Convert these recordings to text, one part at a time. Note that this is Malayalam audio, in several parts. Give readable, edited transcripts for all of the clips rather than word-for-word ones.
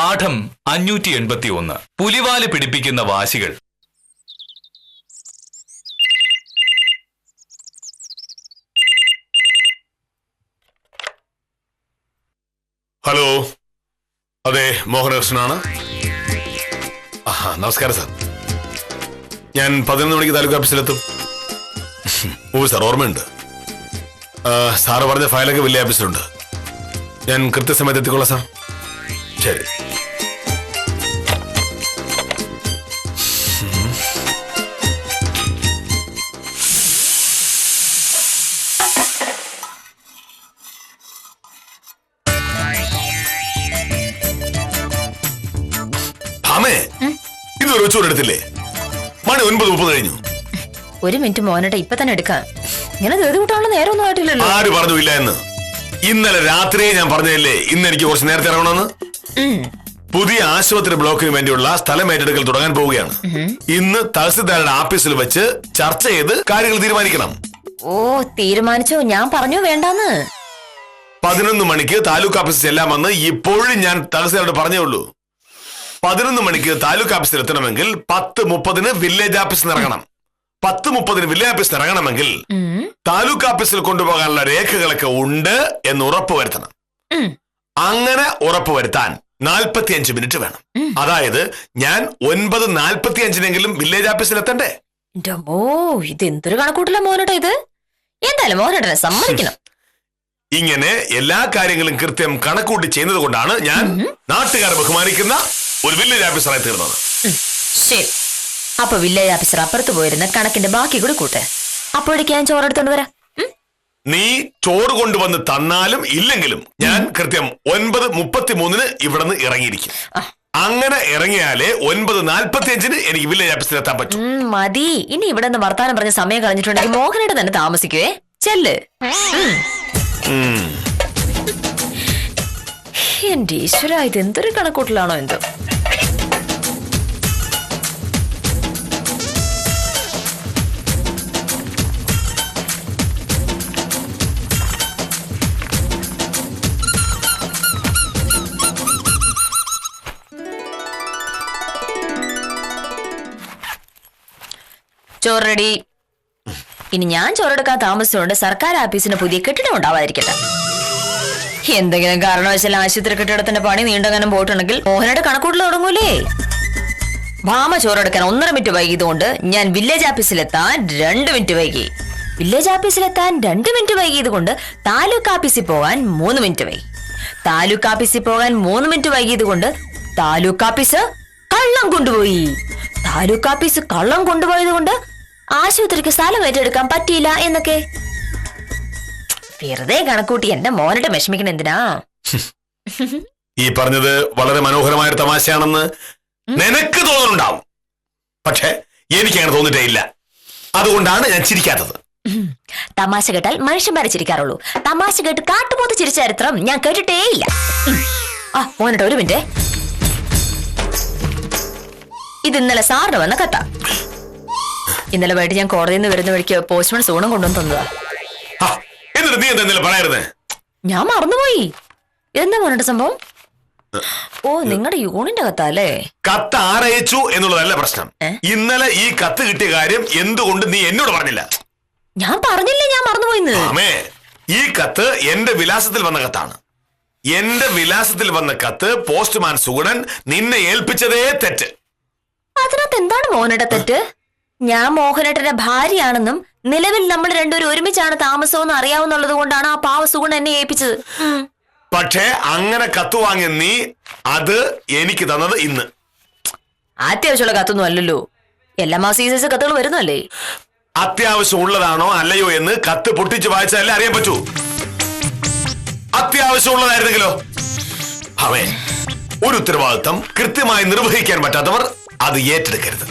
പാഠം 581 പുലിവാല് പിടിപ്പിക്കുന്ന വാശികൾ. ഹലോ, അതെ, മോഹനകൃഷ്ണനാണ്. നമസ്കാരം സാർ. ഞാൻ 11 മണിക്ക് താലൂക്ക് ഓഫീസിലെത്തും. ഓ സാർ, ഓർമ്മയുണ്ട്. സാറ് പറഞ്ഞ ഫയലൊക്കെ വലിയ ഓഫീസിലുണ്ട്. ഞാൻ കൃത്യസമയത്ത് എത്തിക്കൊള്ളാം സാർ. ശരി. ഇതൊരു വെച്ചോടെടുത്തില്ലേ? മണി 9:30 കഴിഞ്ഞു. ഒരു മിനിറ്റ് മോനട്ടെ, ഇപ്പൊ തന്നെ എടുക്കാം. ഇങ്ങനെ ധൃതി കൂട്ടാനുള്ള നേരമൊന്നും ആയിട്ടില്ലല്ലോ. ആര് പറഞ്ഞു ഇല്ല എന്ന്? ഇന്നലെ രാത്രിയെ ഞാൻ പറഞ്ഞതല്ലേ ഇന്ന് എനിക്ക് കുറച്ച് നേരത്തെ ഇറങ്ങണമെന്ന്. പുതിയ ആശുപത്രി ബ്ലോക്കിന് വേണ്ടിയുള്ള സ്ഥലം ഏറ്റെടുക്കൽ തുടങ്ങാൻ പോവുകയാണ്. ഇന്ന് തഹസിൽദാരുടെ ഓഫീസിൽ വെച്ച് ചർച്ച ചെയ്ത് കാര്യങ്ങൾ തീരുമാനിക്കണം. ഓ, തീരുമാനിച്ചോ? ഞാൻ പറഞ്ഞു വേണ്ടാന്ന്. 11 മണിക്ക് താലൂക്ക് ഓഫീസിൽ ചെല്ലാമെന്ന് ഇപ്പോഴും ഞാൻ തഹസിൽദാരോട് പറഞ്ഞേ ഉള്ളൂ. 11 മണിക്ക് താലൂക്ക് ഓഫീസിൽ എത്തണമെങ്കിൽ 10:30 വില്ലേജ് ഓഫീസിൽ ഇറങ്ങണം. 10:30 വില്ലേജ് ഓഫീസിൽ ഇറങ്ങണമെങ്കിൽ താലൂക്ക് ഓഫീസിൽ കൊണ്ടുപോകാനുള്ള രേഖകളൊക്കെ ഉണ്ട് എന്ന് ഉറപ്പുവരുത്തണം. അങ്ങനെ ഉറപ്പുവരുത്താൻ 45 മിനിറ്റ് വേണം. അതായത് ഞാൻ 9:45 വില്ലേജ് ഓഫീസിൽ എത്തണ്ടേ? ഓ, ഇത് എന്തൊരു കണക്കൂട്ടില്ല മോനട്ടെ. ഇത് എന്തായാലും മോനട്ടെ സമ്മതിക്കണം. ഇങ്ങനെ എല്ലാ കാര്യങ്ങളും കൃത്യം കണക്കൂട്ടി ചെയ്യുന്നത് കൊണ്ടാണ് ഞാൻ നാട്ടുകാരെ ബഹുമാനിക്കുന്ന ഒരു വില്ലേജ് ഓഫീസറായി തീർന്നത്. ശരി, അപ്പൊ വില്ലേജ് ഓഫീസർ അപ്പുറത്ത് പോയിരുന്ന കണക്കിന്റെ ബാക്കി കൂടി കൂട്ടെ. അപ്പോഴേക്ക് ഞാൻ ചോറെടുത്തോണ്ട് വരാം. നീ ചോറ് കൊണ്ടുവന്ന് തന്നാലും ഇല്ലെങ്കിലും ഞാൻ കൃത്യം 9:33 ഇവിടെ നിന്ന് ഇറങ്ങിയിരിക്കും. അങ്ങനെ ഇറങ്ങിയാലേ 9:45 എനിക്ക് വില്ലേജ് ഓഫീസിൽ എത്താൻ പറ്റും. മതി, ഇനി ഇവിടെ നിന്ന് വർത്താനം പറഞ്ഞ സമയം കളഞ്ഞിട്ടുണ്ടെങ്കിൽ മോഹനായിട്ട് തന്നെ താമസിക്കുവേ. ചെല്ല്. എന്റെ ഈശ്വര, ഇത് എന്തൊരു കണക്കൂട്ടലാണോ എന്തോ. ചോറ് റെഡി. ഇനി ഞാൻ ചോറെടുക്കാൻ താമസിച്ചുകൊണ്ട് സർക്കാർ ഓഫീസിന് പുതിയ കെട്ടിടം ഉണ്ടാവാതിരിക്കട്ടെ. എന്തെങ്കിലും കാരണവശാൽ ആശുപത്രി കെട്ടിടത്തിന്റെ പണി നീണ്ടങ്ങനെ പോയിട്ടുണ്ടെങ്കിൽ മോഹനയുടെ കണക്കൂട്ടിൽ തുടങ്ങൂലേ. ഭാമ ചോറെടുക്കാൻ 1.5 മിനിറ്റ് വൈകിയതുകൊണ്ട് ഞാൻ വില്ലേജ് ഓഫീസിലെത്താൻ 2 മിനിറ്റ് വൈകി. വില്ലേജ് ഓഫീസിലെത്താൻ 2 മിനിറ്റ് വൈകിയത് കൊണ്ട് താലൂക്ക് ഓഫീസിൽ പോകാൻ 3 മിനിറ്റ് വൈകി. താലൂക്ക് ഓഫീസിൽ പോകാൻ 3 മിനിറ്റ് വൈകിയത് കൊണ്ട് താലൂക്ക് ഓഫീസ് കള്ളം കൊണ്ടുപോയി. താലൂക്ക് ഓഫീസ് കള്ളം കൊണ്ടുപോയത് കൊണ്ട് ആശുപത്രിക്ക് സ്ഥലം ഏറ്റെടുക്കാൻ പറ്റിയില്ല എന്നൊക്കെ. വെറുതെ കണക്കൂട്ടി എന്റെ മോനോട് വിഷമിക്കണം എന്തിനാ? ഈ പറഞ്ഞത് വളരെ മനോഹരമായ ഒരു തമാശയാണെന്ന് നിനക്ക് തോന്നുന്നുണ്ടാവും. പക്ഷെ എനിക്ക് അങ്ങനെ തോന്നിട്ടേ ഇല്ല. അതുകൊണ്ടാണ് ഞാൻ ചിരിക്കാത്തത്. തമാശ കേട്ടാൽ മനുഷ്യന്മാരെ ചിരിക്കാറുള്ളൂ. തമാശ കേട്ട് കാട്ടുപോത്ത് ചിരിച്ച ചരിത്രം ഞാൻ കേട്ടിട്ടേ ഇല്ല. ആ മോനോട്ട് ഒരു മിനിറ്റ്. ഇത് ഇന്നലെ സാറിന് വന്ന കഥ. ഇന്നലെ വൈകിട്ട് ഞാൻ കോടതിയിൽ നിന്ന് വരുന്ന വഴിക്ക് പോസ്റ്റ്മാൻ സൂണം കൊണ്ടുവന്ന് തന്നതാ. ഞാൻ മറന്നുപോയി. എന്താ മോനോട്ട് സംഭവം? ഓ, നിങ്ങളുടെ യൂണിന്റെ കത്തല്ലേ? കത്ത് ആരയച്ചു എന്നുള്ളതല്ല പ്രശ്നം. ഇന്നലെ ഈ കത്ത് കിട്ടിയ കാര്യം എന്തുകൊണ്ട് നീ എന്നോട് പറഞ്ഞില്ല? ഞാൻ പറഞ്ഞില്ലേ, ഞാൻ മറന്നുപോയിന്ന്. ഈ കത്ത് എന്റെ വിലാസത്തിൽ വന്ന കത്താണ്. എന്റെ വിലാസത്തിൽ വന്ന കത്ത് പോസ്റ്റ്മാൻ സുഗുണൻ നിന്നെ ഏൽപ്പിച്ചതേ തെറ്റ്. അതിനകത്ത് എന്താണ് മോഹനേട്ട തെറ്റ്? ഞാൻ മോഹനേട്ടന്റെ ഭാര്യയാണെന്നും നിലവിൽ നമ്മൾ രണ്ടുപേരും ഒരുമിച്ചാണ് താമസമെന്ന് അറിയാവുന്നുള്ളത് കൊണ്ടാണ് ആ പാവ സുഗുണൻ എന്നെ ഏൽപ്പിച്ചത്. പക്ഷേ അങ്ങനെ കത്ത് വാങ്ങിയ നീ അത് എനിക്ക് തന്നത് ഇന്ന്. അത്യാവശ്യമുള്ള കത്തൊന്നും അല്ലല്ലോ. എല്ലാ മാസം ഈ സൈസ് കത്തുകൾ വരുന്നല്ലേ. അത്യാവശ്യം ഉള്ളതാണോ അല്ലയോ എന്ന് കത്ത് പൊട്ടിച്ച് വായിച്ചാലേ അറിയാൻ പറ്റൂ. അത്യാവശ്യം ഉള്ളതായിരുന്നെങ്കിലോ? അവേ, ഒരു ഉത്തരവാദിത്തം കൃത്യമായി നിർവഹിക്കാൻ പറ്റാത്തവർ അത് ഏറ്റെടുക്കരുത്.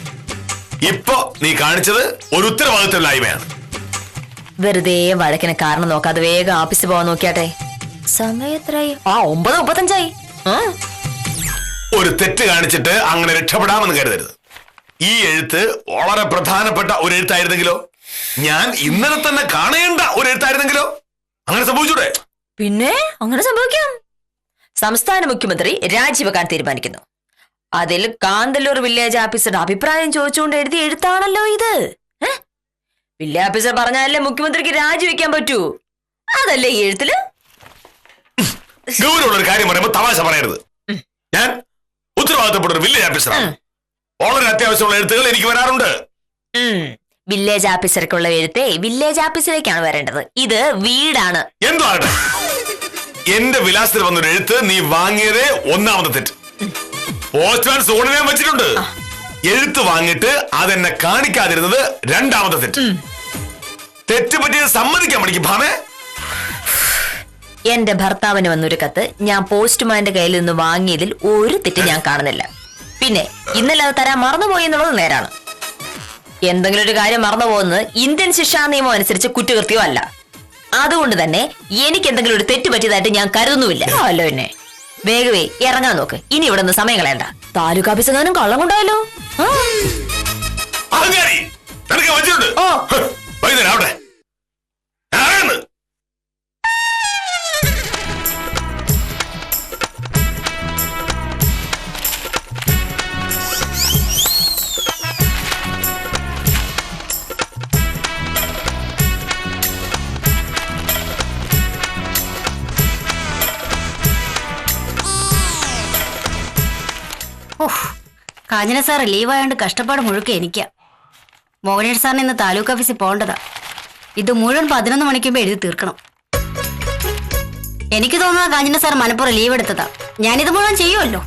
ഇപ്പൊ നീ കാണിച്ചത് ഒരു ഉത്തരവാദിത്തമില്ലായ്മയാണ്. വെറുതെ വഴക്കിന് കാരണം നോക്കാതെ വേഗം ഓഫീസിൽ പോവാൻ നോക്കിയാട്ടെ. സമയത്രായി? 9:35. ഒരു തെറ്റ് കാണിച്ചിട്ട് അങ്ങനെ രക്ഷപ്പെടാമെന്ന് കരുതരുത്. ഈ എഴുത്ത് വളരെ പ്രധാനപ്പെട്ട ഒരു എഴുത്തായിരുന്നെങ്കിലോ? ഞാൻ ഇന്നലെ തന്നെ കാണേണ്ട ഒരു എഴുത്തായിരുന്നെങ്കിലോ? അങ്ങനെ സംഭവിച്ചൂടെ? പിന്നെ അങ്ങനെ സംഭവിക്കാം. സംസ്ഥാന മുഖ്യമന്ത്രി രാജിവെക്കാൻ തീരുമാനിക്കുന്നു. അതിൽ കാന്തല്ലൂർ വില്ലേജ് ഓഫീസറുടെ അഭിപ്രായം ചോദിച്ചുകൊണ്ട് എഴുതിയ എഴുത്താണല്ലോ ഇത്. വില്ലേജ് ഓഫീസർ പറഞ്ഞാലല്ലേ മുഖ്യമന്ത്രിക്ക് രാജിവെക്കാൻ പറ്റൂ. അതല്ലേ ഈ എഴുത്തില്? ഗൗരവമുള്ള ഒരു കാര്യം പറയുമ്പോൾ തമാശ പറയരുത്. ഞാൻ ഉത്തരവാദിത്തപ്പെട്ട ഒരു വില്ലേജ് ഓഫീസറാണ്. വളരെ അത്യാവശ്യമുള്ള എഴുത്തുകൾ എനിക്ക് വരാറുണ്ട്. വില്ലേജ് ഓഫീസർക്കുള്ള എഴുത്തേ വില്ലേജ് ഓഫീസറിലേക്കാണ് വരേണ്ടത്. ഇത് വീടാണ്. എന്താണ് എന്റെ വിലാസത്തിൽ വന്നൊരു എഴുത്ത് നീ വാങ്ങിയതേ ഒന്നാമത്തെ തെറ്റ്. പോസ്റ്റ്മാൻ സോണിനെ വെച്ചിട്ടുണ്ട്. എഴുത്ത് വാങ്ങിയിട്ട് അതെന്നെ കാണിക്കാതിരുന്നത് രണ്ടാമത്തെ തെറ്റ്. തെറ്റ് പറ്റിയത് സമ്മതിക്കാൻ പഠിക്കും ഭാമേ. എന്റെ ഭർത്താവിന് വന്നൊരു കത്ത് ഞാൻ പോസ്റ്റ്മാന്റെ കയ്യിൽ നിന്ന് വാങ്ങിയതിൽ ഒരു തെറ്റ് ഞാൻ കാണുന്നില്ല. പിന്നെ ഇന്നലെ അത് തരാൻ മറന്നുപോയി എന്നുള്ളത് നേരാണ്. എന്തെങ്കിലും ഒരു കാര്യം മറന്നു പോകുന്നത് ഇന്ത്യൻ ശിക്ഷാ നിയമം അനുസരിച്ച് കുറ്റകൃത്യം അല്ല. അതുകൊണ്ട് തന്നെ എനിക്ക് എന്തെങ്കിലും ഒരു തെറ്റ് പറ്റിയതായിട്ട് ഞാൻ കരുതുന്നുമില്ല. അല്ലോ എന്നെ വേഗവേ ഇറങ്ങാൻ നോക്ക്. ഇനി ഇവിടെ നിന്ന് സമയം കളയണ്ട. താലൂക്ക് ഓഫീസുകാരും കള്ളം കൊണ്ടായല്ലോ. ഓ വൈകുന്നേരം കാഞ്ഞന സാറ് ലീവായോണ്ട് കഷ്ടപ്പാട് മുഴുക്കെ എനിക്കാ. മോഹനേഷ് സാറിന് ഇന്ന് താലൂക്ക് ഓഫീസിൽ പോകേണ്ടതാ. ഇത് മുഴുവൻ 11 മണിക്കുമ്പോ എഴുതി തീർക്കണം. എനിക്ക് തോന്നുന്നത് കാഞ്ഞന സാർ മനപ്പുറം ലീവ് എടുത്തതാ. ഞാനിത് മുഴുവൻ ചെയ്യുമല്ലോ.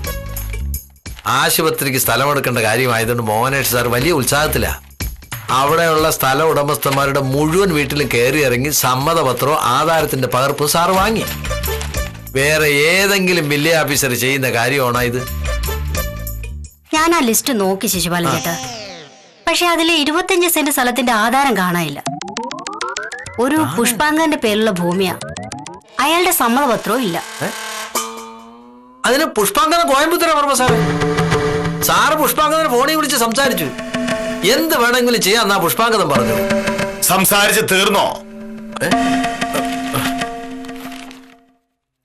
ആശുപത്രിക്ക് സ്ഥലമെടുക്കേണ്ട കാര്യമായതുകൊണ്ട് മോഹനേഷ് സാർ വലിയ ഉത്സാഹത്തിലാ. അവിടെയുള്ള സ്ഥല ഉടമസ്ഥന്മാരുടെ മുഴുവൻ വീട്ടിലും കയറി ഇറങ്ങി സമ്മതപത്രവും ആധാരത്തിന്റെ പകർപ്പും സാർ വാങ്ങി. വേറെ ഏതെങ്കിലും വില്ലേജ് ഓഫീസർ ചെയ്യുന്ന കാര്യമാണോ ഇത്? ഞാൻ ആ ലിസ്റ്റ് നോക്കി ശിശുപാലൻ ചേട്ടാ. പക്ഷെ അതിലെ 25 സെന്റ് സ്ഥലത്തിന്റെ ആധാരം കാണാനില്ല. ഒരു പുഷ്പാങ്കന്റെ പേരിലുള്ള ഭൂമിയാ. അയാളുടെ സമ്മതപത്രവും ഇല്ല. അതിന് പുഷ്പാങ്കന കോയമ്പത്തൂരാ പറഞ്ഞ സാറേ. സാറ് പുഷ്പാങ്കനെ ഫോണിൽ വിളിച്ച് സംസാരിച്ചു. എന്ത് വേണമെങ്കിലും ചെയ്യാന്നാ പുഷ്പാങ്കതം പറഞ്ഞു. സംസാരിച്ച് തീർന്നോ?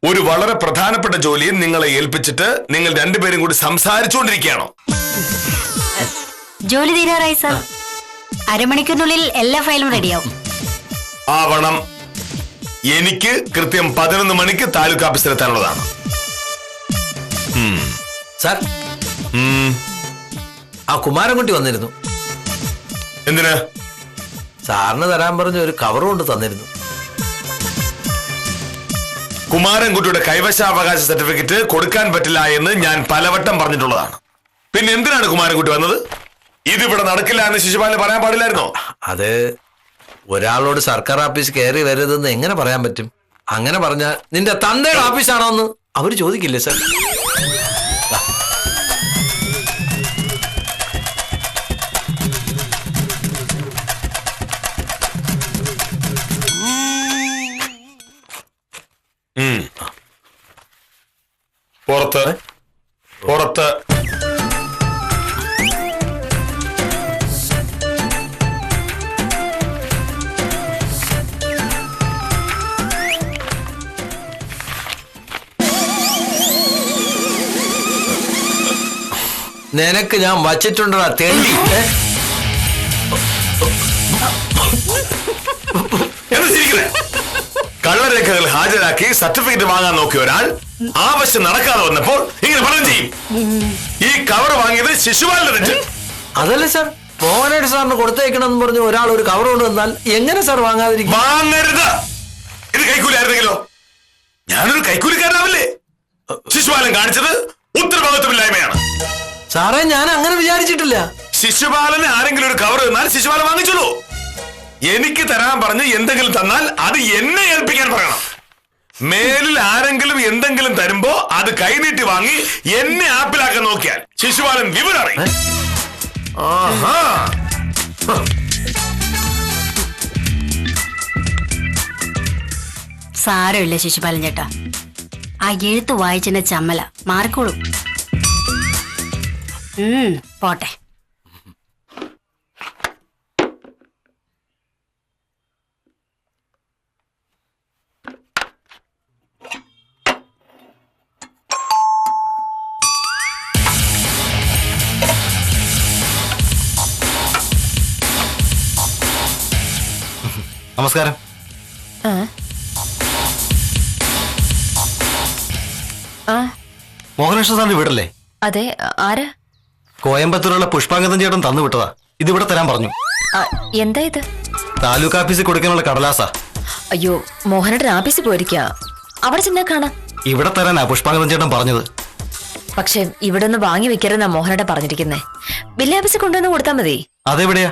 ഒരു വളരെ പ്രധാനപ്പെട്ട ജോലിയെ നിങ്ങളെ ഏൽപ്പിച്ചിട്ട് നിങ്ങൾ രണ്ടുപേരും കൂടി സംസാരിച്ചുകൊണ്ടിരിക്കുകയാണോ? ജോലി തീരാറായി സാർ. അരമണിക്കൂറിനുള്ളിൽ എല്ലാ ഫയലും റെഡിയാവും. ആവണം. എനിക്ക് കൃത്യം 11 മണിക്ക് താലൂക്ക് ഓഫീസിലെത്താനുള്ളതാണ്. സാർ ആ കുമാരൻകുട്ടി വന്നിരുന്നു. എന്തിന്? സാറിന് തരാൻ പറഞ്ഞ ഒരു കവർ കൊണ്ട് തന്നിരുന്നു. കുമാരൻകുട്ടിയുടെ കൈവശാവകാശ സർട്ടിഫിക്കറ്റ് കൊടുക്കാൻ പറ്റില്ല എന്ന് ഞാൻ പലവട്ടം പറഞ്ഞിട്ടുള്ളതാണ്. പിന്നെ എന്തിനാണ് കുമാരൻകുട്ടി വന്നത്? ഇതിവിടെ നടക്കില്ല എന്ന് ശിശുപാലന് പറയാൻ പാടില്ലായിരുന്നോ? അത് ഒരാളോട് സർക്കാർ ഓഫീസ് കയറി വരരുതെന്ന് എങ്ങനെ പറയാൻ പറ്റും? അങ്ങനെ പറഞ്ഞാൽ നിന്റെ തന്തയുടെ ഓഫീസാണോ എന്ന് അവര് ചോദിക്കില്ലേ സാർ? പുറത്ത് പുറത്ത് നിനക്ക് ഞാൻ വച്ചിട്ടുണ്ടടാ തേണ്ടി. കള്ളരേഖകൾ ഹാജരാക്കി സർട്ടിഫിക്കറ്റ് വാങ്ങാൻ നോക്കിയ ഒരാൾ ആവശ്യം നടക്കാതെ വന്നപ്പോൾ ഇങ്ങനെ ഫലം ചെയ്യും. ഈ കവർ വാങ്ങിയത് ശിശുപാലന്റെ തെറ്റ്. അതല്ലേ സാർ, മോഹനേഷ് സാറിന് കൊടുത്തേക്കണമെന്ന് പറഞ്ഞ് ഒരാൾ ഒരു കവർ കൊണ്ട് വന്നാൽ എങ്ങനെ സാർ വാങ്ങാതിരിക്കും? വാങ്ങരുത്. ഇത് കൈക്കൂലിയായിരുന്നെങ്കിലോ? ഞാനൊരു കൈക്കൂലിക്കാരനാവില്ലേ? ശിശുപാലൻ കാണിച്ചത് ഉത്തരവാദിത്വമില്ലായ്മയാണ്. സാറേ, ഞാൻ അങ്ങനെ വിചാരിച്ചിട്ടില്ല. ശിശുപാലന് ആരെങ്കിലും ഒരു കവർ തന്നാൽ ശിശുപാലൻ വാങ്ങിച്ചോളൂ. എനിക്ക് തരാൻ പറഞ്ഞ് എന്തെങ്കിലും തന്നാൽ അത് എന്നെ ഏൽപ്പിക്കാൻ പറയണം. മേലിൽ ആരെങ്കിലും എന്തെങ്കിലും തരുമ്പോ അത് കൈനീട്ടി വാങ്ങി എന്നെ ആപ്പിലാക്കാൻ നോക്കിയാൽ ശിശുപാലൻ വിവരം അറിയും. സാരമില്ല ശിശുപാലൻ ചേട്ടാ, ആ എഴുത്ത് വായിച്ചെന്നെ ചമ്മല മാറിക്കോളും. പോട്ടെ. നമസ്കാരം. ആ ആ മോഹനകൃഷ്ണ സാറിന്റെ വീടല്ലേ? അതെ, ആരാ? കോയമ്പത്തൂരുള്ള പുഷ്പാങ്കതൻ ചേട്ടൻ തന്നു വിട്ടതാ. ഇതിവിടെ തരാൻ പറഞ്ഞു. ആ, എന്താ ഇത്? താലൂക്ക് ഓഫീസിൽ കൊടുക്കാനുള്ള കടലാസാ. അയ്യോ, മോഹനയുടെ ആഫീസിൽ പോയിരിക്ക. അവിടെ ചെന്നാ കാണാം. ഇവിടെ തരാനാ പുഷ്പാങ്കതൻ ചേട്ടൻ പറഞ്ഞത്. പക്ഷെ ഇവിടെ നിന്ന് വാങ്ങി വെക്കരുതെന്നാ മോഹനയുടെ പറഞ്ഞിരിക്കുന്നേ. വില്ലേജ് ഓഫീസിൽ കൊണ്ടുവന്ന് കൊടുത്താൽ മതി. അതെവിടെയാ?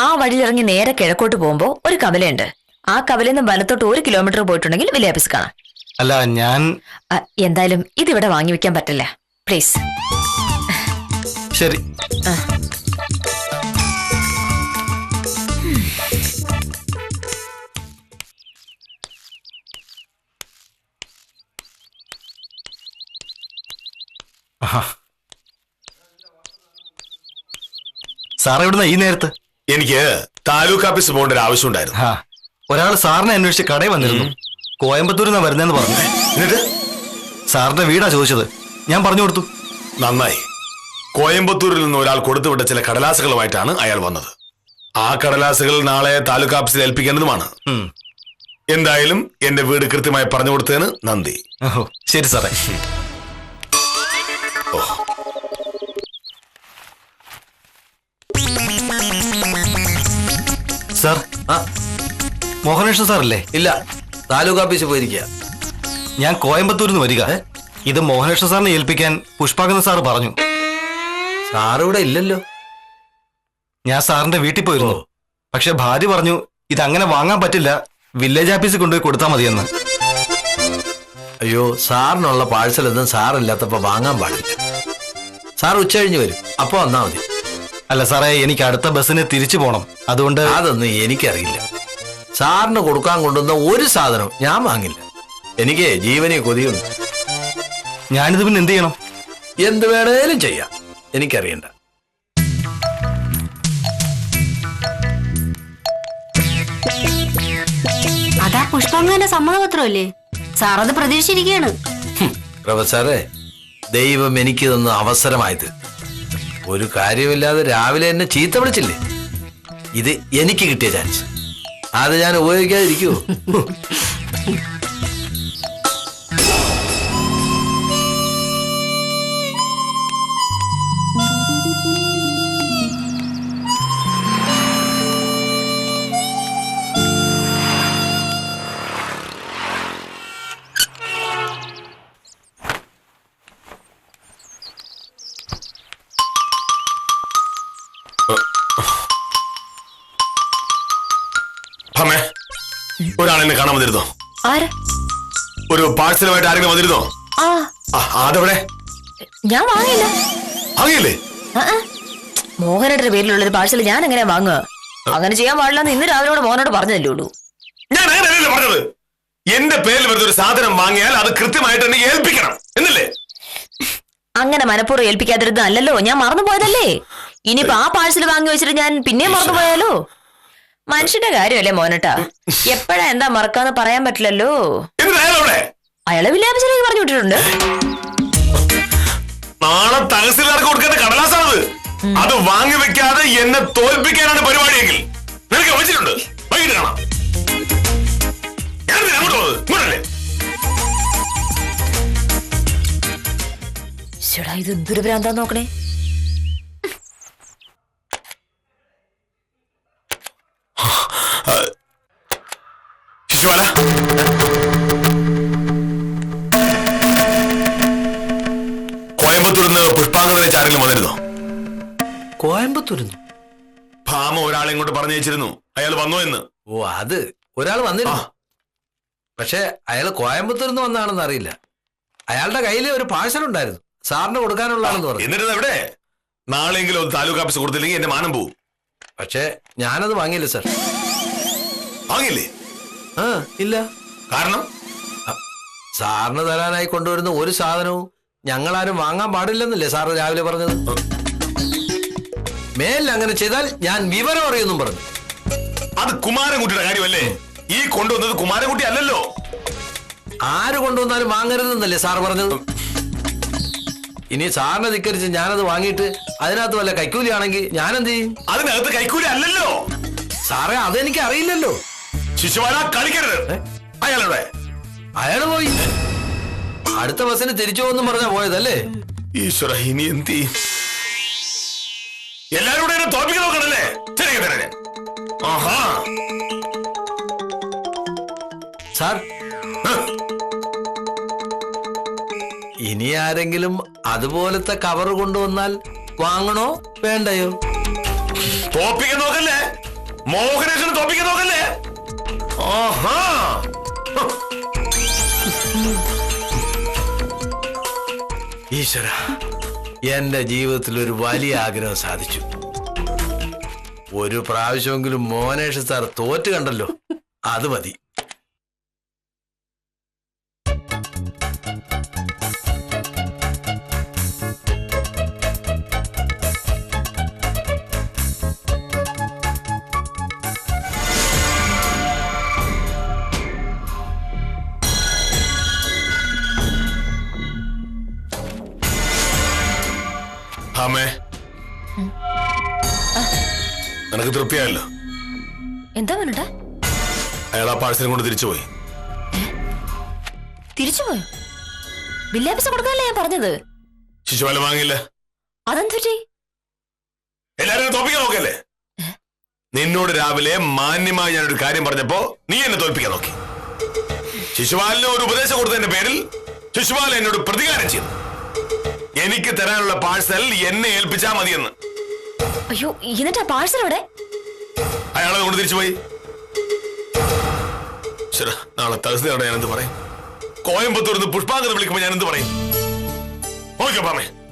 ആ വഴിയിലിറങ്ങി നേരെ കിഴക്കോട്ട് പോകുമ്പോ ഒരു കവലയുണ്ട്. ആ കവലയിൽ നിന്ന് വലത്തോട്ട് 1 കിലോമീറ്റർ പോയിട്ടുണ്ടെങ്കിൽ വില്ലേജ് ഓഫീസ് കാണാം. അല്ല, ഞാൻ എന്തായാലും ഇതിവിടെ വാങ്ങി വെക്കാൻ പറ്റില്ല. പ്ലീസ്. ശരി. സാർ എവിടുന്ന ഈ നേരത്ത്? എനിക്ക് താലൂക്ക് ഓഫീസ് പോകേണ്ട ഒരു ആവശ്യം ഉണ്ടായിരുന്നു. ആ, ഒരാൾ സാറിനെ അന്വേഷിച്ച് കടയിൽ വന്നിരുന്നു. കോയമ്പത്തൂരിൽ നിന്നാ വരുന്നതെന്ന് പറഞ്ഞു. എന്നിട്ട് സാറിന്റെ വീടാ ചോദിച്ചത്. ഞാൻ പറഞ്ഞു കൊടുത്തു. നന്നായി. കോയമ്പത്തൂരിൽ നിന്ന് ഒരാൾ കൊടുത്തുവിട്ട ചില കടലാസുകളുമായിട്ടാണ് അയാൾ വന്നത്. ആ കടലാസുകൾ നാളെ താലൂക്ക് ഓഫീസിൽ ഏൽപ്പിക്കേണ്ടതുമാണ്. എന്തായാലും എന്റെ വീട് കൃത്യമായി പറഞ്ഞു കൊടുത്തതിന് നന്ദി. ഓഹോ, ശരി സാറേ. സാർ, മോഹനകൃഷ്ണ സാറല്ലേ? ഇല്ല, താലൂക്ക് ഓഫീസിൽ പോയിരിക്കുക. ഞാൻ കോയമ്പത്തൂരിൽ നിന്ന് വരിക. ഇത് മോഹനകൃഷ്ണ സാറിനെ ഏൽപ്പിക്കാൻ പുഷ്പാങ്കതൻ സാറ് പറഞ്ഞു. സാറിവിടെ ഇല്ലല്ലോ. ഞാൻ സാറിന്റെ വീട്ടിൽ പോയിരുന്നു. പക്ഷെ ഭാര്യ പറഞ്ഞു ഇതങ്ങനെ വാങ്ങാൻ പറ്റില്ല, വില്ലേജ് ഓഫീസിൽ കൊണ്ടുപോയി കൊടുത്താൽ മതിയെന്ന്. അയ്യോ, സാറിനുള്ള പാഴ്സലൊന്നും സാറില്ലാത്തപ്പോ വാങ്ങാൻ പാടില്ല. സാർ ഉച്ച കഴിഞ്ഞ് വരും, അപ്പൊ വന്നാ മതി. അല്ല സാറേ, എനിക്ക് അടുത്ത ബസ്സിന് തിരിച്ചു പോണം. അതുകൊണ്ട് അതൊന്നും എനിക്കറിയില്ല. സാറിന് കൊടുക്കാൻ കൊണ്ടുവന്ന ഒരു സാധനം ഞാൻ വാങ്ങില്ല. എനിക്ക് ജീവനെ കൊതിയുണ്ട്. ഞാനിത് പിന്നെ എന്ത് ചെയ്യണം? എന്ത് വേണേലും ചെയ്യാം, എനിക്കറിയണ്ട. അതാ പുഷ്പാങ്കന്റെ സമ്മതപത്രമല്ലേ? സാറത് പ്രതീക്ഷിച്ചിരിക്കുകയാണ്. പ്രൊഫസറെ, ദൈവം എനിക്ക് തന്ന അവസരമായത്. ഒരു കാര്യമില്ലാതെ രാവിലെ എന്നെ ചീത്ത വിളിച്ചില്ലേ? ഇത് എനിക്ക് കിട്ടിയ ചാൻസ്. അത് ഞാൻ ഉപയോഗിക്കാതിരിക്കുവോ? അമ്മേ, ഒരാളെന്നെ കാണാൻ വന്നിരുന്നോ? ആര്? ഒരു പാഴ്സലുമായിട്ട് ആരെങ്കിലും വന്നിരുന്നോ? അതെവിടെ? ഞാൻ വാങ്ങിയില്ല. വാങ്ങിയില്ലേ? മോഹനയുടെ പേരിലുള്ളൊരു പാഴ്സൽ ഞാൻ എങ്ങനെ വാങ്ങുക? അങ്ങനെ ചെയ്യാൻ പാടില്ലെന്ന് ഇന്ന് രാവിലെ മോഹനോട് പറഞ്ഞതല്ലേ ഉള്ളൂ. ഞാൻ അങ്ങനെയല്ലേ പറഞ്ഞത്. എന്റെ പേരിൽ വരുന്ന ഒരു സാധനം വാങ്ങിയാൽ അത് കൃത്യമായിട്ട് എന്നെ ഏൽപ്പിക്കണം എന്നല്ലേ? അങ്ങനെ മനഃപൂർവ്വം ഏൽപ്പിക്കാതിരുന്നല്ലോ, ഞാൻ മറന്നുപോയതല്ലേ. ഇനിയിപ്പോ ആ പാഴ്സൽ വാങ്ങി വെച്ചിട്ട് ഞാൻ പിന്നെയും മറന്നുപോയാലോ? മനുഷ്യന്റെ കാര്യമല്ലേ മോനട്ടാ, എപ്പോഴാ എന്താ മറക്കാന്ന് പറയാൻ പറ്റില്ലല്ലോ. അയാളെ വില്ലേജ് പറഞ്ഞു വിട്ടിട്ടുണ്ട്. നാളെ തഹസിൽദാർക്ക് കൊടുക്കേണ്ട കടലാസാണത്. അത് വാങ്ങി വെക്കാതെ എന്നെ തോൽപ്പിക്കാനാണ് പരിപാടിയെങ്കിൽ നിനക്ക് വെച്ചിട്ടുണ്ട്. വൈകിട്ട് കാണാം. ഇത് എന്തൊരു ഭ്രാന്താ നോക്കണേ. ശിശുപാല, കോയമ്പത്തൂരിന്ന് പുഷ്പാങ്കതനെ ആരെങ്കിലും വന്നിരുന്നോ? കോയമ്പത്തൂരിന്ന് ഭാമ ഒരാളെ ഇങ്ങോട്ട് പറഞ്ഞയച്ചിരുന്നു. അയാൾ വന്നോ എന്ന്. ഓ, അത് ഒരാൾ വന്നിരുന്നു. പക്ഷെ അയാൾ കോയമ്പത്തൂരിൽ നിന്ന് വന്നാണെന്ന് അറിയില്ല. അയാളുടെ കയ്യിൽ ഒരു പാഴ്സൽ ഉണ്ടായിരുന്നു, സാറിന് കൊടുക്കാനുള്ളതാണെന്ന് പറഞ്ഞു. എന്നിട്ട് എവിടെ? നാളെയെങ്കിലും ഒന്ന് താലൂക്ക് ഓഫീസ് കൊടുത്തില്ലെങ്കിൽ എന്റെ മാനം പോവും. പക്ഷെ ഞാനത് വാങ്ങിയില്ല സാർ. വാങ്ങിയില്ലേ? ഇല്ല. കാരണം സാറിന് തരാനായി കൊണ്ടുവരുന്ന ഒരു സാധനവും ഞങ്ങളാരും വാങ്ങാൻ പാടില്ലെന്നല്ലേ സാറ് രാവിലെ പറഞ്ഞത്? മേലിൽ അങ്ങനെ ചെയ്താൽ ഞാൻ വിവരം അറിയുന്നും പറഞ്ഞു. അത് കുമാരൻകുട്ടിയുടെ കാര്യമല്ലേ? ഈ കൊണ്ടുവന്നത് കുമാരൻകുട്ടി അല്ലല്ലോ. ആര് കൊണ്ടുവന്നാലും വാങ്ങരുതെന്നല്ലേ സാർ പറഞ്ഞത്? ഇനി സാറിനെ ധിക്കരിച്ച് ഞാനത് വാങ്ങിയിട്ട് അതിനകത്ത് വല്ല കൈക്കൂലി ആണെങ്കിൽ ഞാനെന്ത് ചെയ്യും? അതിനകത്ത് കൈക്കൂലി അല്ലല്ലോ. സാറേ അതെനിക്ക് അറിയില്ലല്ലോ. ശിശുപാല കളിക്കരുത്. അയാളുടെ അയാള് പോയി. അടുത്ത ബസ്സിന് തിരിച്ചു പോകുന്നു പറഞ്ഞാ പോയതല്ലേ? ഈശ്വര, ഇനി എന്ത് ചെയ്യും? എല്ലാരും കൂടെ എന്നെ തോൽപ്പിക്കാൻ നോക്കണല്ലേ? ശരി തന്നെ. ആഹാ സാർ, ഇനി ആരെങ്കിലും അതുപോലത്തെ കവർ കൊണ്ടുവന്നാൽ വാങ്ങണോ വേണ്ടയോ? തോപ്പിക്കാൻ നോക്കല്ലേ? മോഹനേശ്വരൻ തോപ്പിക്കാൻ നോക്കല്ലേ? ആഹാ ഈശ്വര, എന്റെ ജീവിതത്തിൽ ഒരു വലിയ ആഗ്രഹം സാധിച്ചു. ഒരു പ്രാവശ്യമെങ്കിലും മോഹനേഷ് സാർ തോറ്റ് കണ്ടല്ലോ, അത് മതി. അമ്മേ, നിനക്ക് തൃപ്തിയായല്ലോ? എന്താ പറഞ്ഞ? അയാൾ ആ പാഴ്സലും കൊണ്ട് തിരിച്ചുപോയി. തിരിച്ചുപോയോ? വില്ലേജ് കൊടുക്കാനല്ലേ ഞാൻ പറഞ്ഞത്? ശിശുപാല വാങ്ങിയില്ല. അതെന്തുപറ്റി? എല്ലാരും തോൽപ്പിക്കാൻ നോക്കല്ലേ? നിന്നോട് രാവിലെ മാന്യമായി ഞാനൊരു കാര്യം പറഞ്ഞപ്പോ നീ എന്നെ തോൽപ്പിക്കാൻ നോക്കി. ശിശുപാലിന് ഒരു ഉപദേശം കൊടുത്തതിന്റെ പേരിൽ ശിശുപാല എന്നോട് പ്രതികാരം ചെയ്തു. എനിക്ക് തരാനുള്ള പാഴ്സൽ എന്നെ ഏൽപ്പിച്ചാ മതിയെന്ന്. അയ്യോ, എന്നിട്ടാ പാഴ്സൽ അവിടെ? അയാളെ കൊണ്ട് തിരിച്ചുപോയി. ശരി, നാളെ തഹസിൽദാരോട് ഞാൻ എന്ത് പറയും? കോയമ്പത്തൂർന്ന് പുഷ്പാങ്കത വിളിക്കുമ്പോ ഞാൻ എന്ത് പറയും? ഓക്കെ,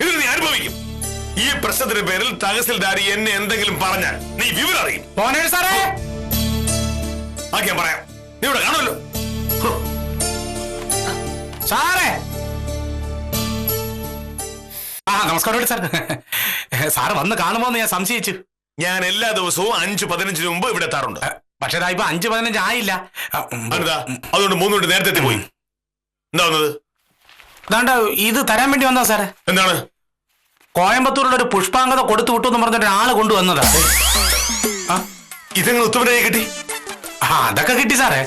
ഇതിന് നീ അനുഭവിക്കും. ഈ പ്രശ്നത്തിന്റെ പേരിൽ തഹസിൽദാർ എന്നെ എന്തെങ്കിലും പറഞ്ഞാൽ നീ വിവരം അറിയും. ആക്കി ഞാൻ പറയാം. നീ ഇവിടെ കാണുമല്ലോ. സാറേ, നമസ്കാരം സാർ. സാറ് വന്ന് കാണുമോന്ന് ഞാൻ സംശയിച്ചു. ഞാൻ എല്ലാ ദിവസവും 5:15 മുമ്പ് ഇവിടെ എത്താറുണ്ട്. പക്ഷേ ഇപ്പൊ 5:15 ആയില്ല. അതുകൊണ്ട് 3 മിനിറ്റ് നേരത്തെ പോയി. എന്താ വന്നത്? അതാണ്ട് ഇത് തരാൻ വേണ്ടി വന്നോ സാറേ? എന്താണ്? കോയമ്പത്തൂരിൽ ഒരു പുഷ്പാങ്കത കൊടുത്തു വിട്ടു എന്ന് പറഞ്ഞിട്ട് ആള് കൊണ്ടുവന്നതാ. ഇതെങ്ങനെ ഉത്തമനായി കിട്ടി? അതൊക്കെ കിട്ടി സാറേ.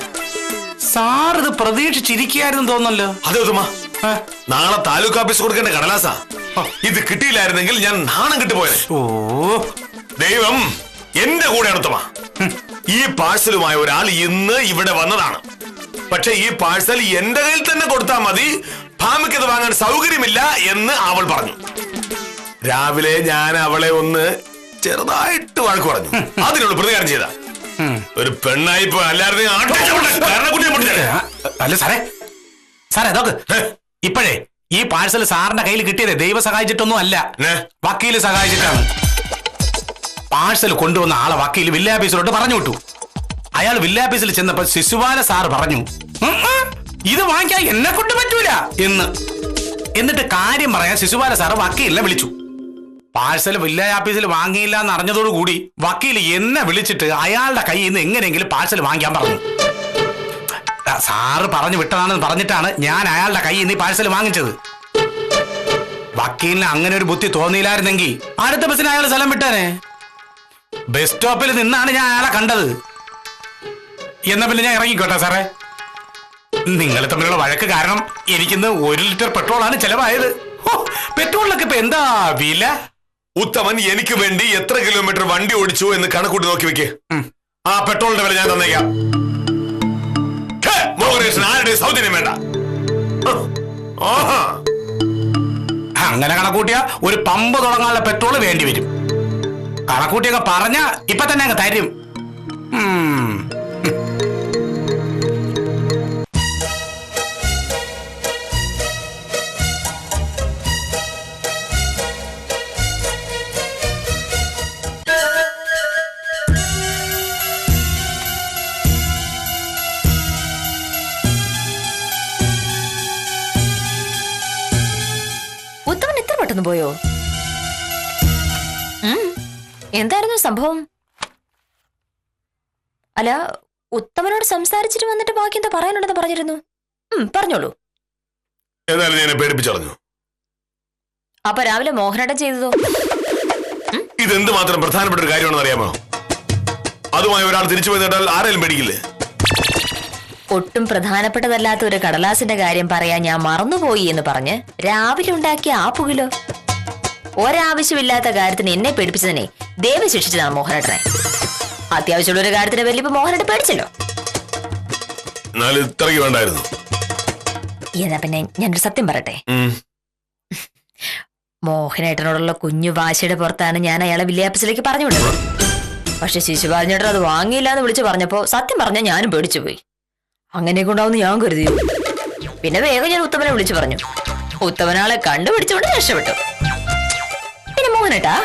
സാർ ഇത് പ്രതീക്ഷിച്ചിരിക്കായിരുന്നു തോന്നല്ലോ. അതെ ഉത്തമ, നാളെ താലൂക്ക് ഓഫീസ് കൊടുക്കേണ്ട കടലാസാ. ഇത് കിട്ടിയില്ലായിരുന്നെങ്കിൽ ഞാൻ നാണം കിട്ടുപോയത്. ഓ, ദൈവം എന്റെ കൂടെയാണ് ഉത്തമ. ഈ പാഴ്സലുമായ ഒരാൾ ഇന്ന് ഇവിടെ വന്നതാണ്. പക്ഷെ ഈ പാഴ്സൽ എന്റെ കയ്യിൽ തന്നെ കൊടുത്താൽ മതി, ഭാമിക്കത് വാങ്ങാൻ സൗകര്യമില്ല എന്ന് അവൾ പറഞ്ഞു. രാവിലെ ഞാൻ അവളെ ഒന്ന് ചെറുതായിട്ട് വഴക്ക് പറഞ്ഞു. അതിനുള്ള പ്രതികാരം ചെയ്ത ഒരു പെണ്ണായിപ്പോ. അല്ലായിരുന്നു അല്ല സാറേ, സാറേ നോക്ക്, ഇപ്പോഴേ ഈ പാഴ്സൽ സാറിന്റെ കയ്യിൽ കിട്ടിയത് ദൈവം സഹായിച്ചിട്ടൊന്നും അല്ല, വക്കീല് സഹായിച്ചിട്ടാണ്. പാഴ്സൽ കൊണ്ടുവന്ന ആളെ വക്കീല് വില്ലേജ് പറഞ്ഞു വിട്ടു. അയാൾ വില്ലേജ് ചെന്നപ്പോ ശിശുപാല സാറ് പറഞ്ഞു, ഇത് വാങ്ങിക്കാൻ എന്നെ കൊണ്ട് പറ്റൂല എന്ന്. എന്നിട്ട് കാര്യം പറയാൻ ശിശുപാല സാറ് വക്കീലിനെ വിളിച്ചു. പാഴ്സൽ വില്ലേജ് ഓഫീസിൽ വാങ്ങിയില്ല എന്ന് അറിഞ്ഞതോടുകൂടി വക്കീൽ എന്നെ വിളിച്ചിട്ട് അയാളുടെ കയ്യിൽ നിന്ന് എങ്ങനെയെങ്കിലും പാഴ്സൽ വാങ്ങിക്കാൻ പറഞ്ഞു. സാറ് പറഞ്ഞു വിട്ടതാണെന്ന് പറഞ്ഞിട്ടാണ് ഞാൻ അയാളുടെ കയ്യിൽ നിന്ന് പാഴ്സൽ വാങ്ങിച്ചത്. വക്കീലിന് അങ്ങനെ ഒരു ബുദ്ധി തോന്നിയില്ലായിരുന്നെങ്കിൽ അടുത്ത ബസ്സിന് അയാൾ സ്ഥലം വിട്ടാനെ. ബസ് സ്റ്റോപ്പിൽ നിന്നാണ് ഞാൻ അയാളെ കണ്ടത്. എന്നാ പിന്നെ ഞാൻ ഇറങ്ങിക്കോട്ടെ സാറേ. നിങ്ങൾ തമ്മിലുള്ള വഴക്ക് കാരണം എനിക്കിന്ന് 1 ലിറ്റർ പെട്രോളാണ് ചെലവായത്. പെട്രോളിനൊക്കെ ഇപ്പൊ എന്താ വില? ഉത്തമൻ എനിക്ക് വേണ്ടി എത്ര കിലോമീറ്റർ വണ്ടി ഓടിച്ചു എന്ന് കണക്കൂട്ടി നോക്കി വെക്ക്. ആ പെട്രോളിന്റെ വില ഞാൻ തന്നേക്കാം. ആരുടെ സൗജന്യം വേണ്ട. അങ്ങനെ കണക്കൂട്ടിയ ഒരു പമ്പ് തുടങ്ങാനുള്ള പെട്രോൾ വേണ്ടി വരും. കണക്കൂട്ടിയൊക്കെ പറഞ്ഞ ഇപ്പൊ തന്നെ അങ്ങ് തരും. ഉത്തമൻ ഇത്ര പെട്ടെന്ന് പോയോ? എന്തായിരുന്നു സംഭവം? അല്ല, ഉത്തമനോട് സംസാരിച്ചിട്ട് വന്നിട്ട് ബാക്കി എന്താ പറയാനുണ്ടെന്ന് പറഞ്ഞിരുന്നു. പറഞ്ഞോളൂ. ഏതായാലും ഞാൻ പേടിപ്പിച്ചറിഞ്ഞു. അപ്പൊ രാവിലെ മോഹനേട്ടൻ ചെയ്തതോ? ഇതെന്ത് മാത്രം പ്രധാനപ്പെട്ട ഒരു കാര്യമാണെന്ന് അറിയാമോ? അതുമായി ഒരാൾ തിരിച്ചു പോയി നേട്ടാൽ ആരെങ്കിലും പേടിക്കില്ലേ? ഒട്ടും പ്രധാനപ്പെട്ടതല്ലാത്ത ഒരു കടലാസിന്റെ കാര്യം പറയാൻ ഞാൻ മറന്നുപോയി എന്ന് പറഞ്ഞ് രാവിലെ ഉണ്ടാക്കിയ ആ പുകിലോ? ഒരാവശ്യമില്ലാത്ത കാര്യത്തിന് എന്നെ പേടിപ്പിച്ചതിനെ ദൈവം ശിക്ഷിച്ചതാണ് മോഹനേട്ടനെ. അത്യാവശ്യമുള്ള ഒരു കാര്യത്തിന് പേരിൽ ഇപ്പൊ മോഹനേട്ടൻ പേടിച്ചല്ലോ. എന്നാലും ഇത്രയ്ക്ക് വേണ്ടായിരുന്നു. എന്നാ പിന്നെ ഞാനൊരു സത്യം പറയട്ടെ. മോഹനേട്ടനോടുള്ള കുഞ്ഞു വാശിയുടെ പുറത്താണ് ഞാൻ അയാളെ വില്ലേജ് പറഞ്ഞു വിട്ടത്. പക്ഷെ ശിശുപാലൻ അത് വാങ്ങിയില്ല എന്ന് വിളിച്ചു പറഞ്ഞപ്പോ സത്യം പറഞ്ഞാൽ ഞാനും പേടിച്ചു പോയി. അങ്ങനെയൊക്കെ ഉണ്ടാവുന്ന ഞാൻ കരുതിയോ. പിന്നെ വേഗം ഞാൻ ഉത്തമനെ വിളിച്ചു പറഞ്ഞു. ഉത്തമനാളെ കണ്ടുപിടിച്ചുകൊണ്ട് രക്ഷപ്പെട്ടു. പിന്നെ മോഹനേട്ടാ,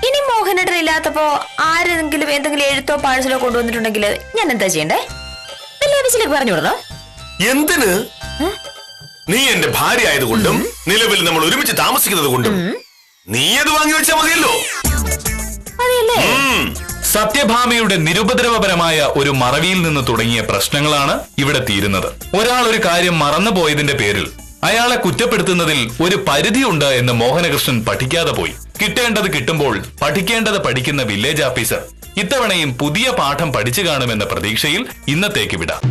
ഇനി മോഹനേട്ടൻ ഇല്ലാത്തപ്പോ ആരെങ്കിലും എന്തെങ്കിലും എഴുത്തോ പാഴ്സലോ കൊണ്ടുവന്നിട്ടുണ്ടെങ്കിൽ ഞാൻ എന്താ ചെയ്യണ്ടേ? വില്ലേജിലേക്ക് പറഞ്ഞു വിടണോ? എന്തിന്? നീ എന്റെ ഭാര്യ ആയതുകൊണ്ടും നിലവിൽ നമ്മൾ ഒരുമിച്ച് താമസിക്കുന്നത് കൊണ്ടും നീ അത് വാങ്ങി വെച്ചാൽ മതിയല്ലോ. അതെയല്ലേ? സത്യഭാമയുടെ നിരുപദ്രവപരമായ ഒരു മറവിയിൽ നിന്ന് തുടങ്ങിയ പ്രശ്നങ്ങളാണ് ഇവിടെ തീരുന്നത്. ഒരാൾ ഒരു കാര്യം മറന്നുപോയതിന്റെ പേരിൽ അയാളെ കുറ്റപ്പെടുത്തുന്നതിൽ ഒരു പരിധിയുണ്ട് എന്ന് മോഹനകൃഷ്ണൻ പഠിക്കാതെ പോയി. കിട്ടേണ്ടത് കിട്ടുമ്പോൾ പഠിക്കേണ്ടത് പഠിക്കുന്ന വില്ലേജ് ഓഫീസർ ഇത്തവണയും പുതിയ പാഠം പഠിച്ചു കാണുമെന്ന പ്രതീക്ഷയിൽ ഇന്നത്തേക്ക് വിടാം.